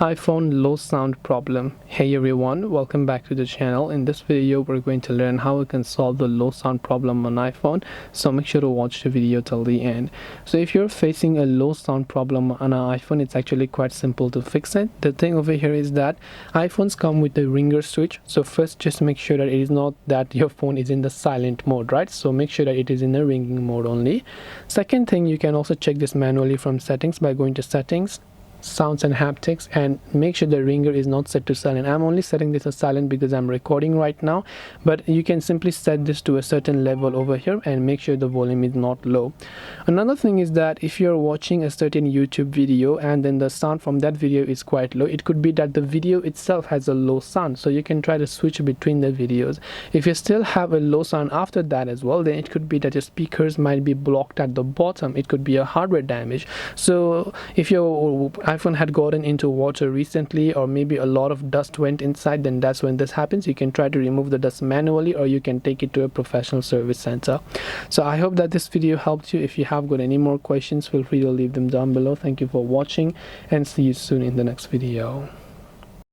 iPhone low sound problem. Hey everyone, welcome back to the channel. In this video we're going to learn how we can solve the low sound problem on iPhone, so make sure to watch the video till the end. So if you're facing a low sound problem on an iPhone, it's actually quite simple to fix it. The thing over here is that iPhones come with a ringer switch. So first, just make sure that it is not that your phone is in the silent mode, right? So make sure that it is in the ringing mode only. Second thing, you can also check this manually from settings by going to settings, sounds and haptics, and make sure the ringer is not set to silent. I'm only setting this as silent because I'm recording right now, but you can simply set this to a certain level over here and make sure the volume is not low. Another thing is that if you're watching a certain YouTube video and then the sound from that video is quite low, it could be that the video itself has a low sound, so you can try to switch between the videos. If you still have a low sound after that as well, then it could be that your speakers might be blocked at the bottom. It could be a hardware damage. So if your iPhone had gotten into water recently, or maybe a lot of dust went inside, then that's when this happens. You can try to remove the dust manually, or you can take it to a professional service center. So I hope that this video helped you. If you have got any more questions, feel free to leave them down below. Thank you for watching and see you soon in the next video.